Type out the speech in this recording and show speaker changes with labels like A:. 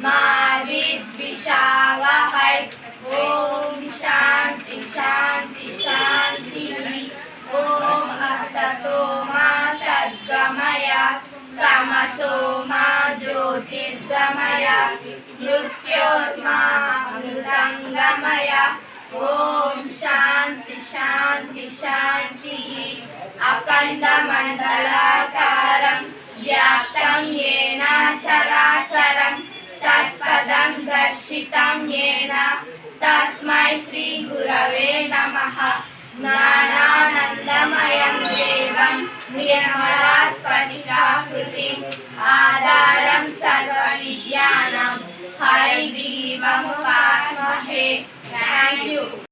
A: मा विद्विषावहै। ओम शांति शांति शांति। ओम असतो मा सद्गमय तमसो मा ज्योतिर्गमय मृत्योर्मा अमृतंगमय। ओम शांति शांति शांति। अखंड मंडलाकारं व्याप्तं येन चराचरं तत्पदं दर्शितं येन तस्मै श्री गुरवे नमः। ज्ञानानन्दमयं देवं निर्मला स्फटिकाकृतिम् आधारं